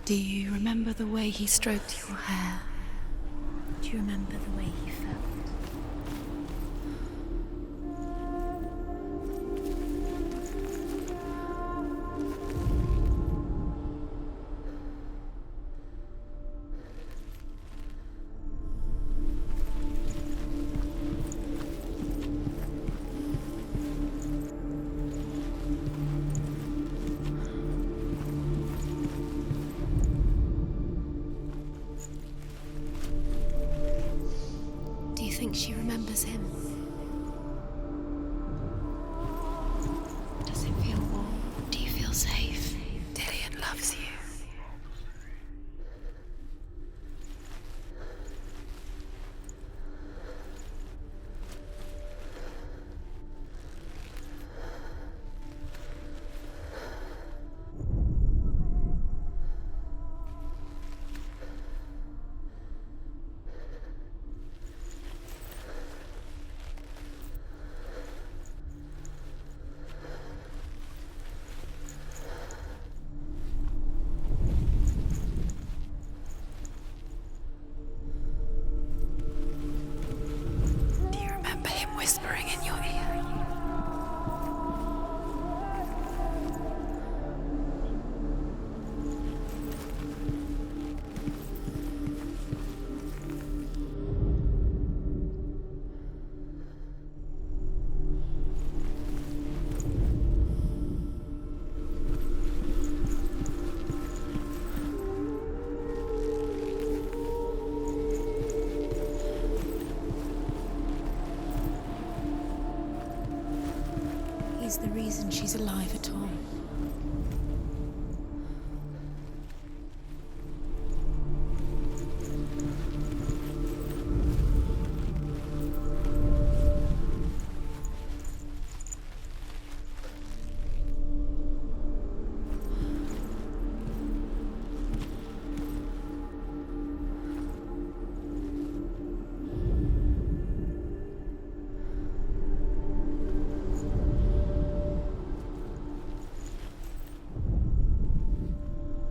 Do you remember the way he stroked your hair? Do you remember the way he felt? Do you think she remembers him? Does it feel warm? Do you feel safe? Dillian loves you. Do you remember him whispering in your ear? He's the reason she's alive at all.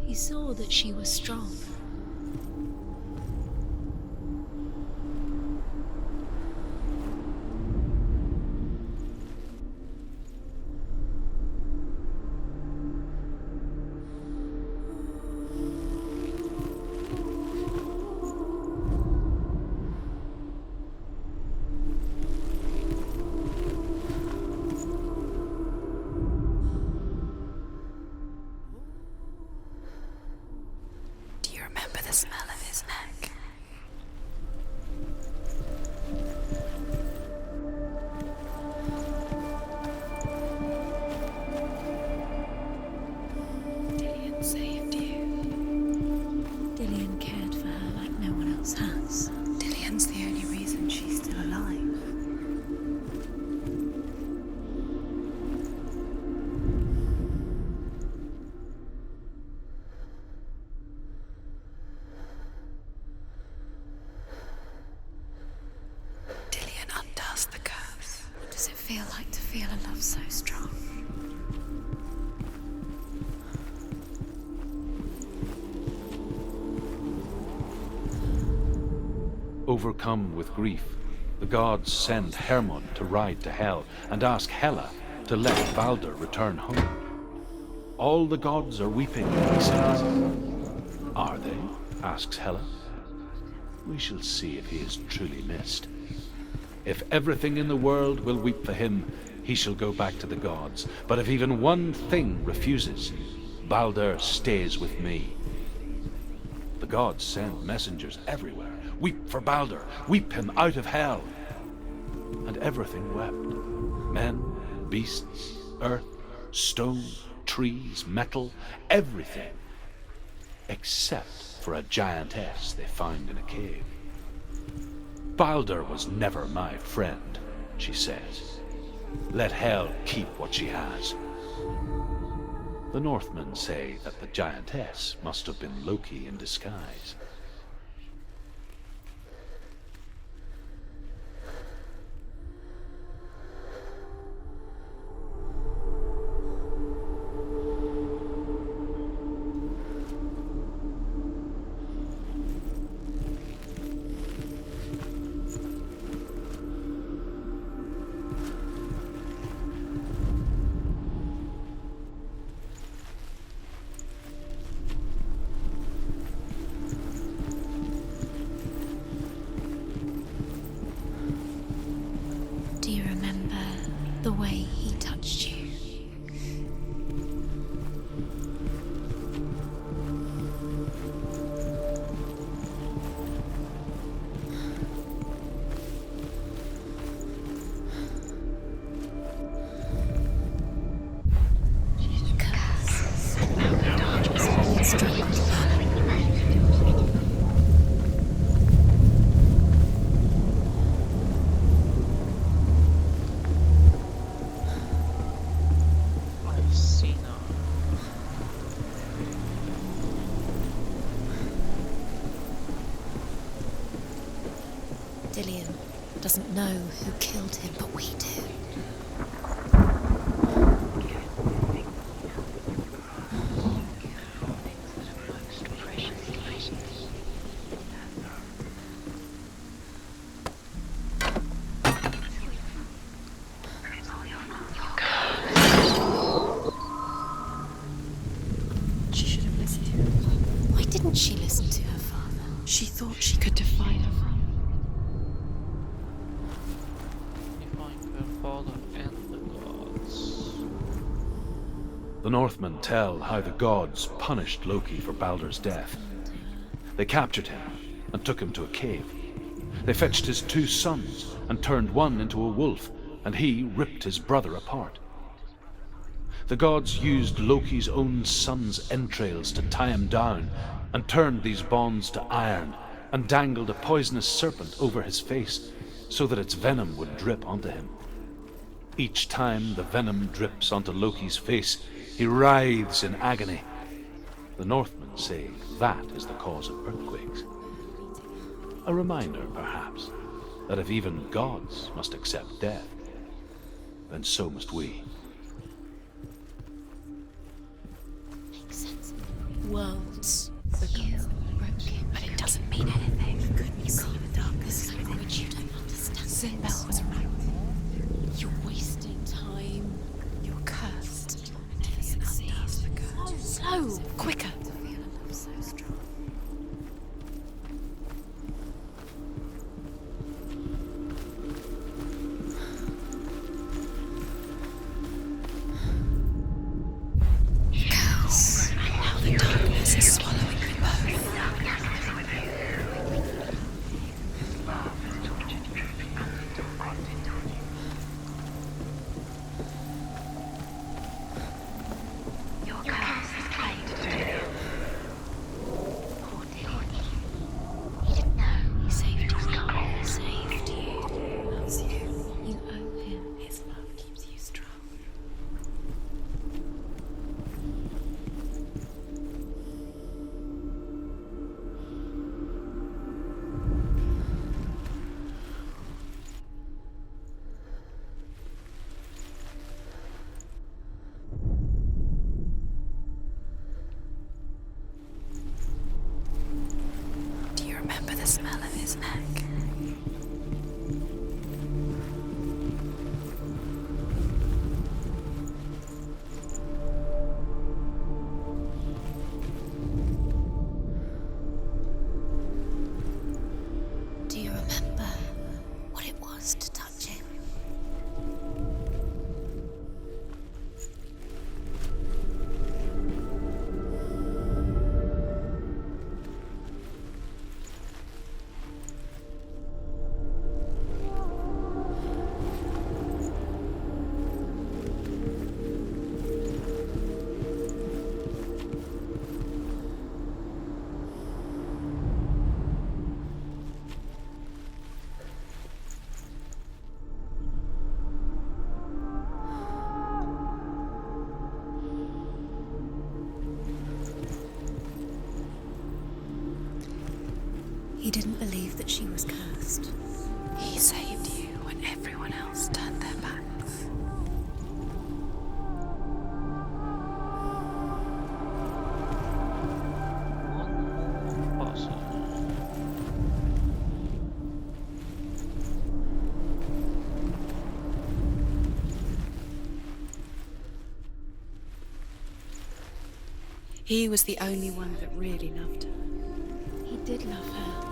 He saw that she was strong. Do you remember the smell of his neck? Dillian saved you. Dillian cared for her like no one else has. Dillian's the only reason she's still alive. Dillian undoes the curse. What does it feel like to feel a love so strong? Overcome with grief, the gods send Hermod to ride to Hell and ask Hela to let Baldur return home. All the gods are weeping, he says. Are they? Asks Hela. We shall see if he is truly missed. If everything in the world will weep for him, he shall go back to the gods. But if even one thing refuses, Baldur stays with me. The gods send messengers everywhere. Weep for Baldur, weep him out of Hell. And everything wept. Men, beasts, earth, stone, trees, metal, everything. Except for a giantess they found in a cave. Baldur was never my friend, she says. Let Hell keep what she has. The Northmen say that the giantess must have been Loki in disguise. the way he touched you. Dillian doesn't know who killed him, but we do. She should have listened to him. Why didn't she listen to her father? She thought she could defy her father. The Northmen tell how the gods punished Loki for Baldur's death. They captured him and took him to a cave. They fetched his 2 sons and turned one into a wolf, and he ripped his brother apart. The gods used Loki's own son's entrails to tie him down and turned these bonds to iron and dangled a poisonous serpent over his face so that its venom would drip onto him. Each time the venom drips onto Loki's face, he writhes in agony. The Northmen say that is the cause of earthquakes. A reminder, perhaps, that if even gods must accept death, then so must we. Worlds become broken, but it doesn't mean anything. You couldn't see the darkness language you don't understand. Sinbel was right. You're wasting time. You're cursed. Never succeed. Slow, quicker. To feel a love so strong. Curse. Now the darkness is swallowing them both. Remember the smell of his neck. Do you remember what it was to touch him? He didn't believe that she was cursed. He saved you when everyone else turned their backs. He was the only one that really loved her. He did love her.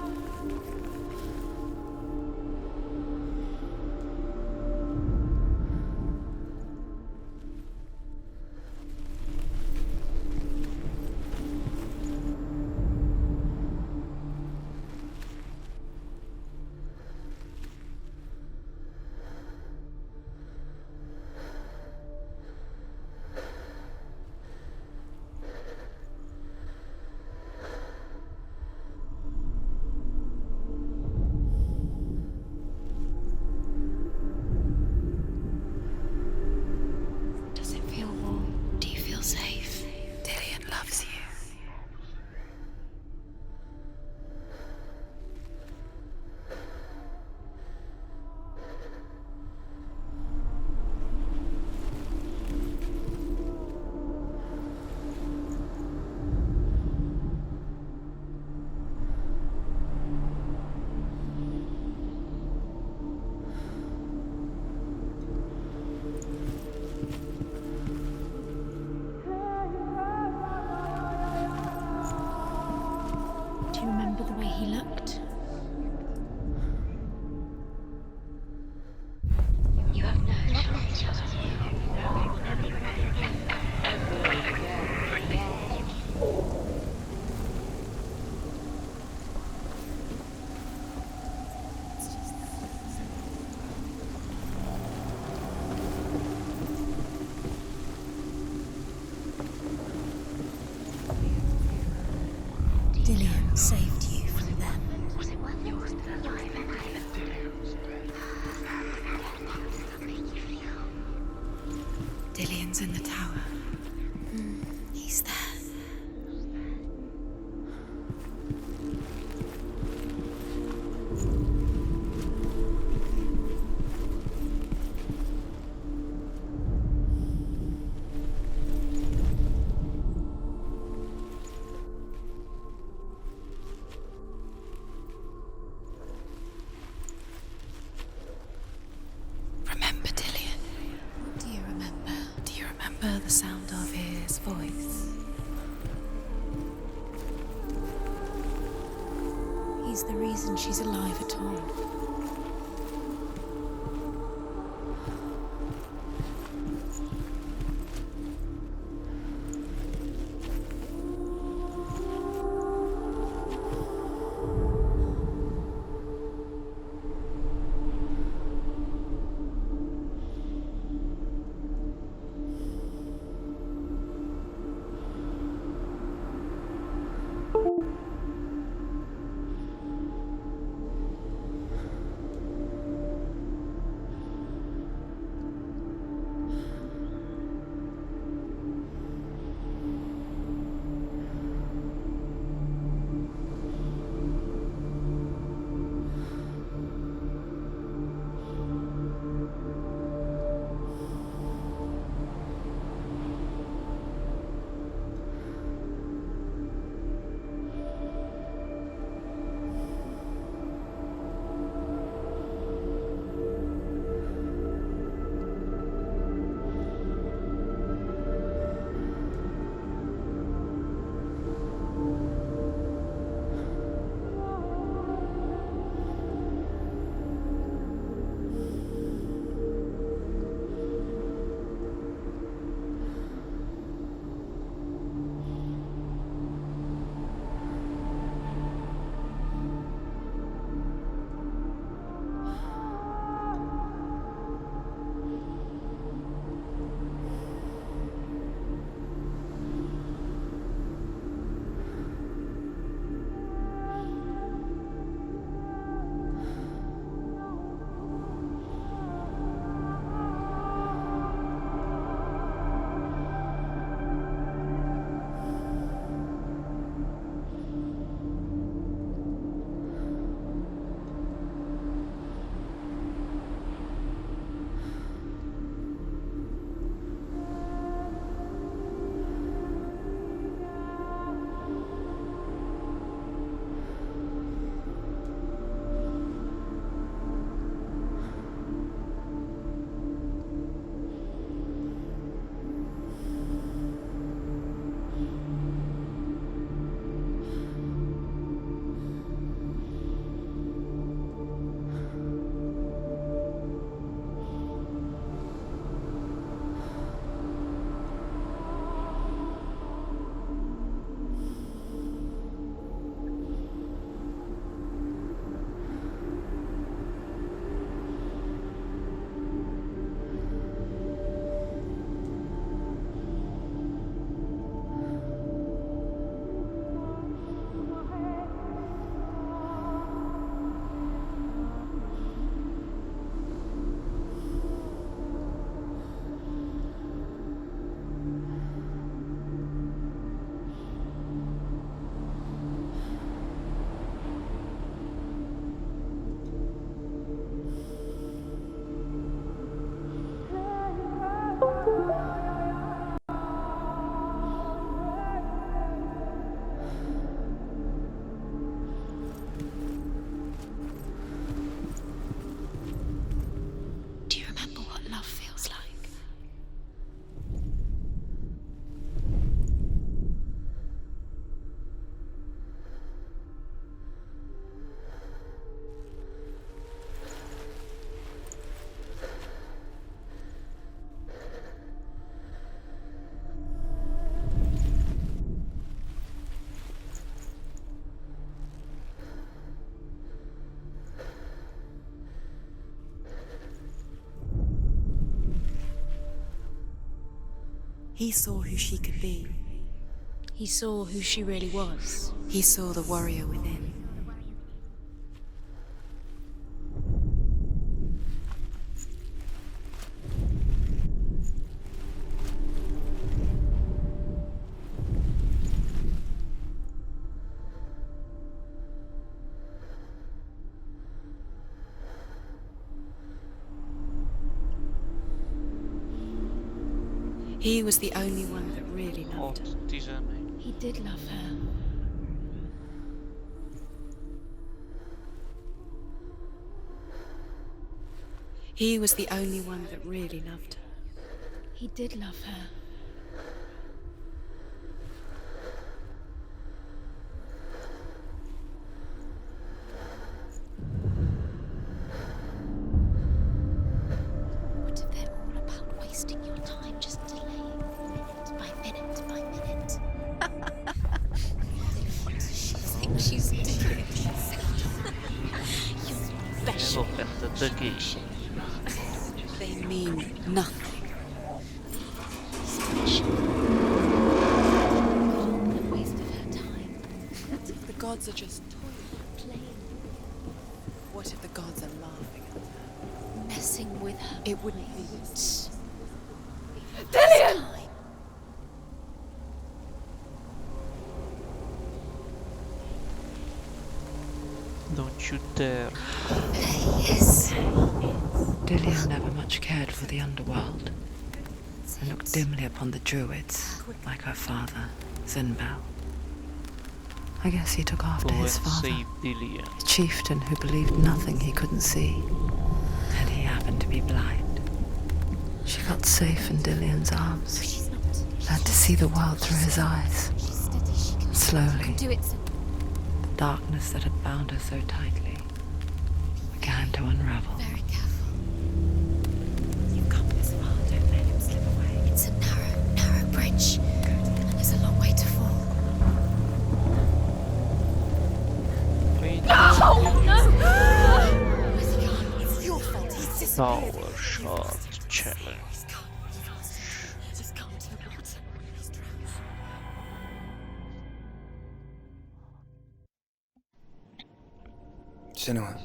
Dillion's in the tower. He's there. Remember Dillion? What do you remember? Do you remember the sound of his voice? He's the reason she's alive at all. He saw who she could be. He saw who she really was. He saw the warrior within. He was the only one that really loved her. Od Tizemy. He did love her. He was the only one that really loved her. He did love her. What if they're all about wasting your time, just delaying minute by minute by minute? What does she think she's doing? You're special. Hände dagi. They mean nothing. A waste of her time. The gods are just toying, Playing, what if the gods are laughing at her? messing with her. It wouldn't be this. Dillian! Don't you dare. Yes. Dillian never much cared for the underworld, and looked dimly upon the druids, like her father, Zinbel. I guess he took after Go and his father, save Dillian. a chieftain who believed nothing he couldn't see, and he happened to be blind. She felt safe in Dillian's arms, She's not. learned to see the world through his eyes. She's steady. She can Slowly, do it. So the darkness that had bound her so tightly began to unravel. very careful. You've come this far, don't let him slip away. It's a narrow bridge. And there's a long way to fall. Wait, It's your fault. He's just Power shot challenge. Senua,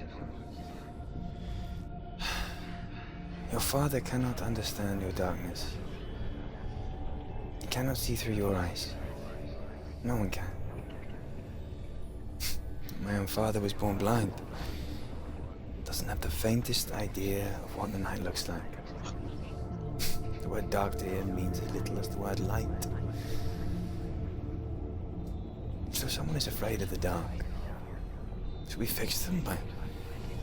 your father cannot understand your darkness. He cannot see through your eyes. No one can. My own father was born blind. Doesn't have the faintest idea of what the night looks like. The word dark to him means as little as the word light. So someone is afraid of the dark. Should we fix them by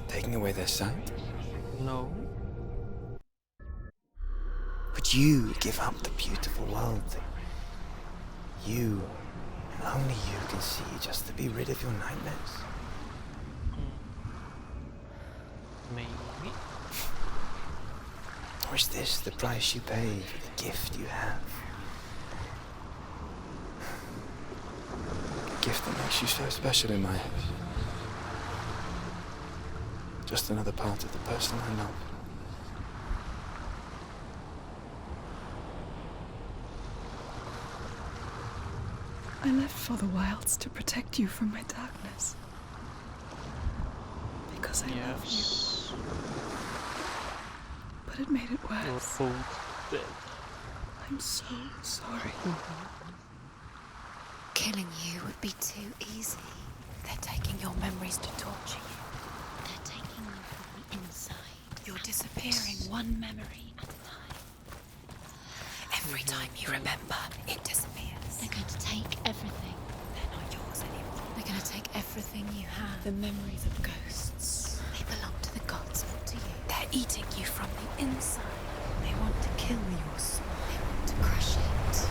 taking away their sight? No. Would you give up the beautiful world that you and only you can see just to be rid of your nightmares? Maybe. Or is this the price you pay for the gift you have? A gift that makes you so special in my eyes. Just another part of the person I love. I left for the wilds to protect you from my darkness. Because I love you. Yes. But it made it You're worse. both dead. I'm so sorry. Killing you would be too easy. They're taking your memories to torture you. They're taking you from the inside. You're disappearing one memory at a time. Every time you remember, it disappears. They're going to take everything. They're not yours anymore. They're going to take everything you have. The memories of ghosts. They belong to the gods, not to you. They're eating you from the inside. They want to kill your soul. They want to crush it.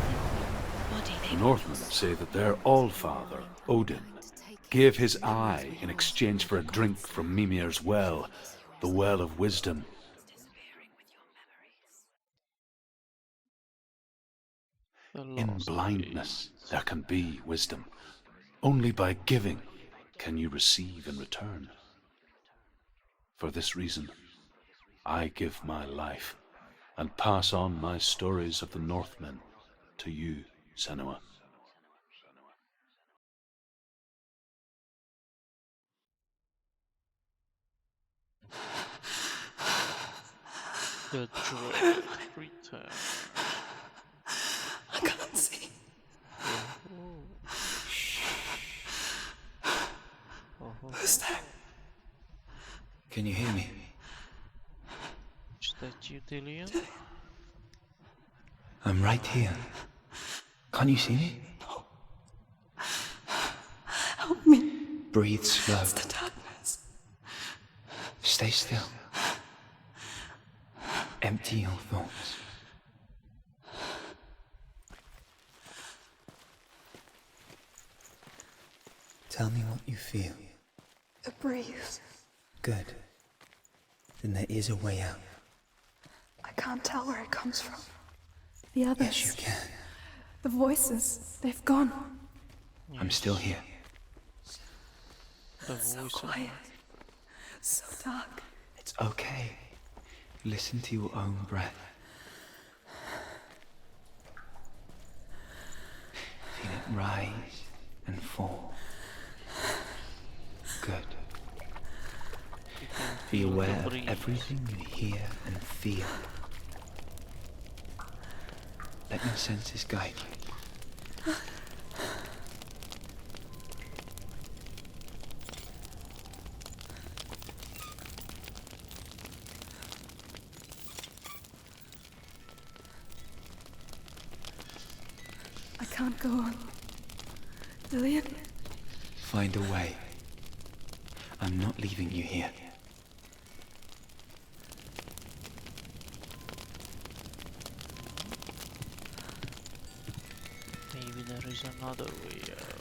Body they The Northmen say that their Allfather, Odin, gave his eye in exchange for a drink from Mimir's well, the well of wisdom. In blindness there can be wisdom. Only by giving can you receive in return. For this reason, I give my life and pass on my stories of the Northmen to you, Senua. The dread return. I can't see. Who's that? Can you hear me? Is that you, Dillian? I'm right here. Can't you see me? Help me. Breathe slow. It's the darkness. Stay still. Empty your thoughts. Tell me what you feel. A breeze. Good. Then there is a way out. I can't tell where it comes from. The others. Yes, you can. The voices. They've gone. I'm still here. The So voice quiet. So dark. It's okay. Listen to your own breath. Feel it rise and fall. Good. Be aware of everything you hear and feel. Let your senses guide you. I can't go on. Lillian? Find a way. I'm not leaving you here. Maybe there is another way out.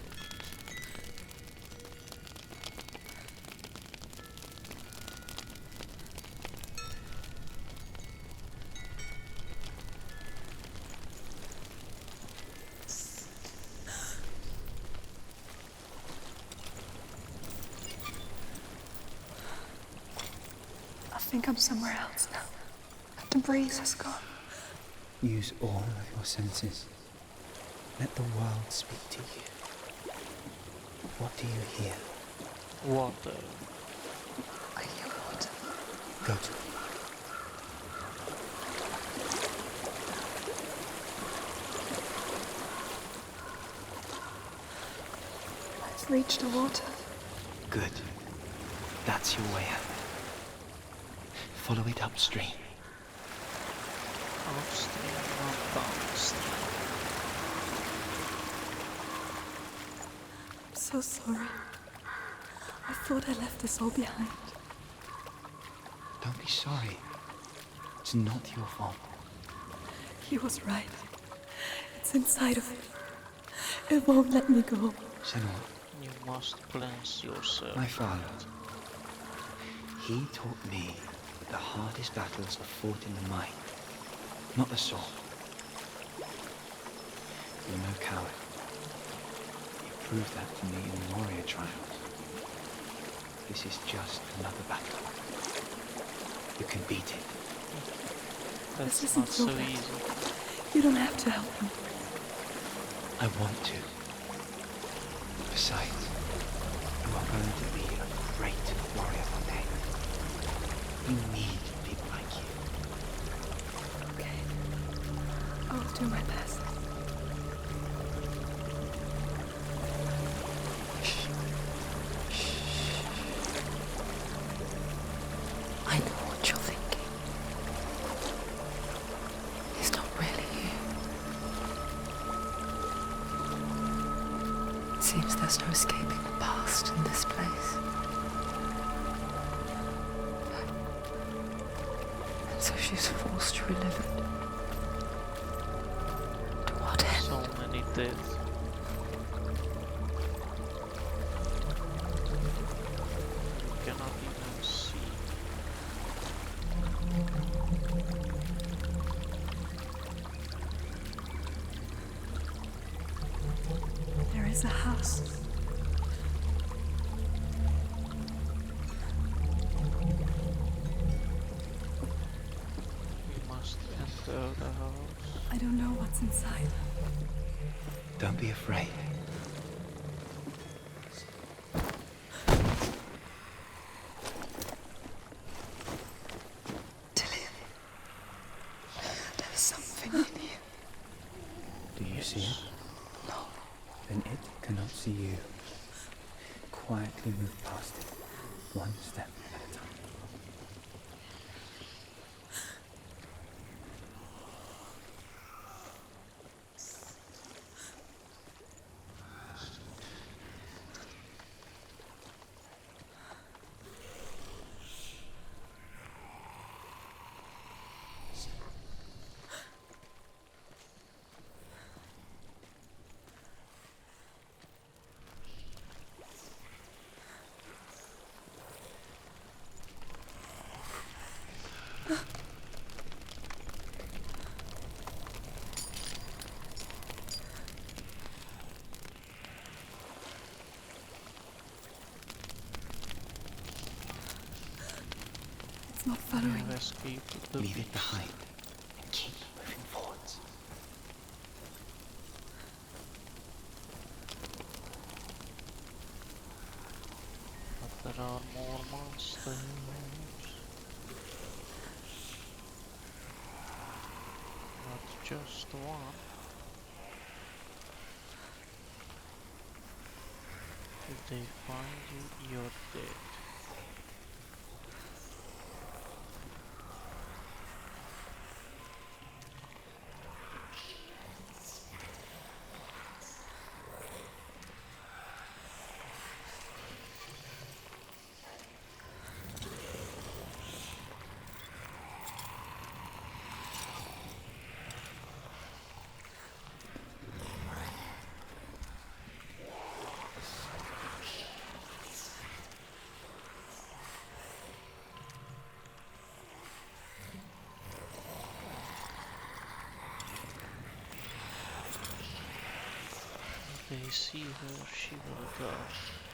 I think I'm somewhere else now. The breeze has gone. Use all of your senses. Let the world speak to you. What do you hear? Water. I hear water. Go to it. I've reached the water. Good. That's your way out. Follow it upstream. Upstream, not downstream. I'm so sorry. I thought I left us all behind. Don't be sorry. It's not your fault. He was right. It's inside of me. It won't let me go. Senua, You must cleanse yourself. my father, he taught me that the hardest battles are fought in the mind, not the soul. You're no coward. You proved that to me in the warrior trials. This is just another battle. You can beat it. That's This not isn't so so bad. easy. You don't have to help me. I want to. Besides, you are going to be a great warrior one day. We need people like you. Okay. I will do my best. I know what you're thinking. He's not really here. It seems there's no escaping the past in this place. And so she's forced to relive it. To what end? So many dead. You cannot even see. There is a house. We must enter the house. I don't know what's inside. Don't be afraid. Dillian. There's something in here. Do you see it? No. Then it cannot see you. Quietly move past it, one step at a time. not I following. have escaped the Leave it beast. behind and keep moving forwards. But there are more monsters. Not just one. If they find you, you're dead. If they see her, she will die.